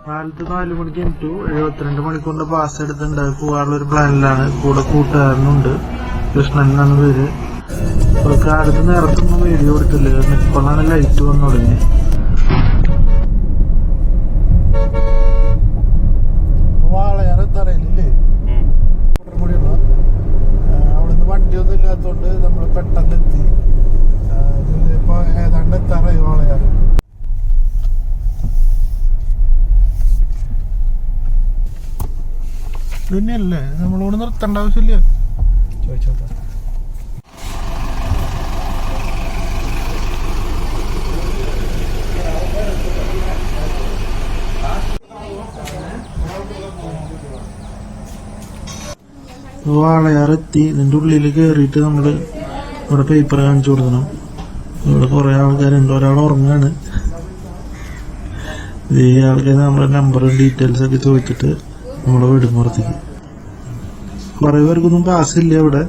കാലത്ത് 4 മണിക്ക് എനിക്ക് 72 മണിക്കൂറിന്റെ പാസ് എടുത്തിട്ടുണ്ട്. പോകാനുള്ള ഒരു പ്ലാനിലാണ്. കൂടെ കൂട്ടുകാരനുണ്ട്, കൃഷ്ണൻ എന്നാണ് പേര്. അപ്പൊ കാലത്ത് നേരത്തൊന്നും വീഡിയോ എടുത്തില്ല, ഇപ്പോഴാണ് ലൈറ്റ് വന്നു തുടങ്ങി. അവിടുന്ന് വണ്ടിയൊന്നും ഇല്ലാത്തോണ്ട് നമ്മൾ പെട്ടെന്ന് എത്തി. ഇപ്പൊ ഏതാണ്ട് എത്താറായി വാളയാറ്. തന്നെയല്ലേ, നമ്മളിവിടെ നിർത്തേണ്ട ആവശ്യമില്ല. ചോദിച്ചോട്ടെ. വാളയാറെത്തി. ഇതിൻ്റെ ഉള്ളിൽ കയറിയിട്ട് നമ്മള് ഇവിടെ പേപ്പർ കാണിച്ചു കൊടുക്കണം. ഇവിടെ കുറെ ആൾക്കാരുണ്ട്. ഒരാൾ ഉറങ്ങാണ്. ഈ ആൾക്കാർ നമ്മുടെ നമ്പറും ഡീറ്റെയിൽസ് ഒക്കെ ചോദിച്ചിട്ട് നമ്മളെ വീടും പുറത്തേക്ക്. കുറെ പേർക്കൊന്നും പാസ്സില്ല ഇവിടെ.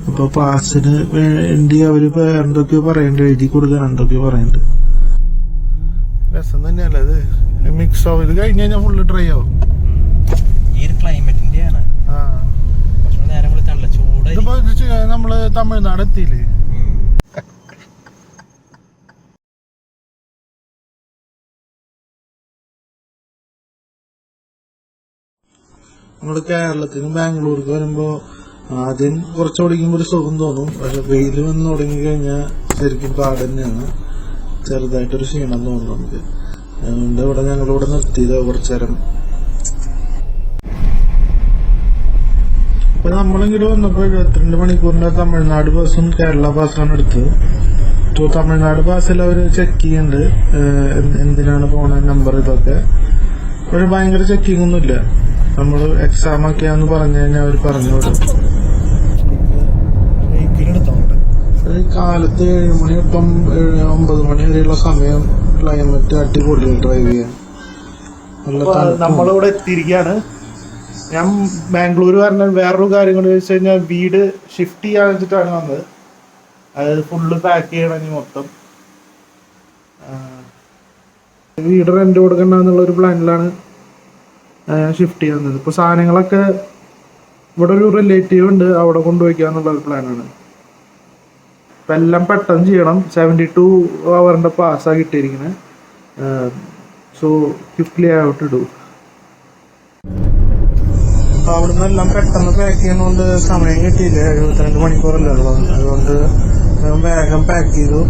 അപ്പൊ പാസ്സിന് വേണ്ടി അവര് എന്തൊക്കെയോ പറയണ്ട്, എഴുതി കൊടുക്കാൻ എന്തൊക്കെയോ പറയുന്നുണ്ട്. രസം തന്നെയല്ലേ ഇത്. മിക്സ് ആവും. ഇത് കഴിഞ്ഞ് കഴിഞ്ഞാൽ ഫുള്ള് ഡ്രൈ ആവും. ഇതിപ്പോ നമ്മള് തമിഴ്നാട് എത്തിയില്ലേ. നമ്മള് കേരളത്തിനും ബാംഗ്ലൂർക്ക് വരുമ്പോ ആദ്യം കുറച്ച് ഓടിക്കുമ്പോ ഒരു സുഖം തോന്നും. പക്ഷെ വെയില് വന്ന് തുടങ്ങി കഴിഞ്ഞാൽ ശരിക്കും പാട് തന്നെയാണ്. ചെറുതായിട്ടൊരു ക്ഷീണം തോന്നും നമുക്ക്. അതുകൊണ്ട് ഇവിടെ ഞങ്ങളിവിടെ നിർത്തിയത് കുറച്ചേരം. അപ്പൊ നമ്മളിങ്ങോട്ട് വന്നപ്പോ 72 മണിക്കൂറിന്റെ തമിഴ്നാട് ബസ്സും കേരള ബസ്സാണ് എടുത്തത്. തമിഴ്നാട് ബസ്സിൽ അവര് ചെക്ക് ചെയ്യുന്നുണ്ട് എന്തിനാണ് പോണ നമ്പർ ഇതൊക്കെ. പക്ഷെ ഭയങ്കര ചെക്കിംഗ് ഒന്നുമില്ല. നമ്മള് എക്സാം ഒക്കെയാന്ന് പറഞ്ഞു കഴിഞ്ഞാൽ അവർ പറഞ്ഞു വിടും. കാലത്ത് 7 മണി തൊട്ട് 9 മണി വരെയുള്ള സമയം ക്ലൈമറ്റ് അടിപൊളി ഡ്രൈവ് ചെയ്യാൻ. നമ്മളിവിടെ എത്തിയിരിക്കുകയാണ്. ഞാൻ ബാംഗ്ലൂർ പറഞ്ഞ വേറൊരു കാര്യം കൊണ്ട് ചോദിച്ചു കഴിഞ്ഞാൽ വീട് ഷിഫ്റ്റ് ചെയ്യാൻ വെച്ചിട്ടാണ് വന്നത്. അതായത് ഫുള്ള് പാക്ക് ചെയ്യണമെങ്കിൽ മൊത്തം വീട് റെന്റ് കൊടുക്കണ്ടെന്നുള്ളൊരു പ്ലാനിലാണ് ഷിഫ്റ്റ് ചെയ്യുന്നത്. ഇപ്പോൾ സാധനങ്ങളൊക്കെ ഇവിടെ ഒരു റിലേറ്റീവ് ഉണ്ട്, അവിടെ കൊണ്ടുപോയിക്കാന്നുള്ളൊരു പ്ലാനാണ്. ഇപ്പം എല്ലാം പെട്ടെന്ന് ചെയ്യണം. 72 hours പാസ്സാണ് കിട്ടിയിരിക്കുന്നത്. So quickly I have to do. അപ്പൊ അവിടുന്ന് എല്ലാം പെട്ടെന്ന് പാക്ക് ചെയ്യുന്നതുകൊണ്ട് സമയം കിട്ടിയില്ല. 72 മണിക്കൂറല്ലേ ഉള്ളൂ. അതുകൊണ്ട് വേഗം പാക്ക് ചെയ്തു.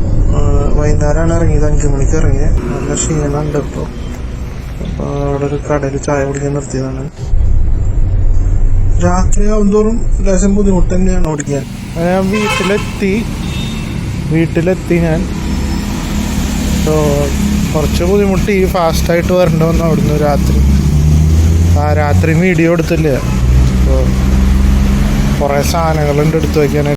വൈകുന്നേരമാണ് ഇറങ്ങിയത്, 5 മണിക്ക് ഇറങ്ങി. നല്ല ക്ഷീണമുണ്ട് ഇപ്പോൾ. അപ്പൊ അവിടെ ഒരു കടയിൽ ചായ കുടിക്കാൻ നിർത്തിയതാണ്. രാത്രി ആവുന്തോറും ലേശം ബുദ്ധിമുട്ട് തന്നെയാണ് ഓടിക്കാൻ. ഞാൻ വീട്ടിലെത്തി ഞാൻ. കുറച്ച് ബുദ്ധിമുട്ട്. ഈ ഫാസ്റ്റായിട്ട് വരണ്ടോന്ന് അവിടുന്ന് രാത്രി വീഡിയോ എടുത്തില്ല. അപ്പോൾ കുറേ സാധനങ്ങളുണ്ട് എടുത്തു വയ്ക്കാനായിട്ട്.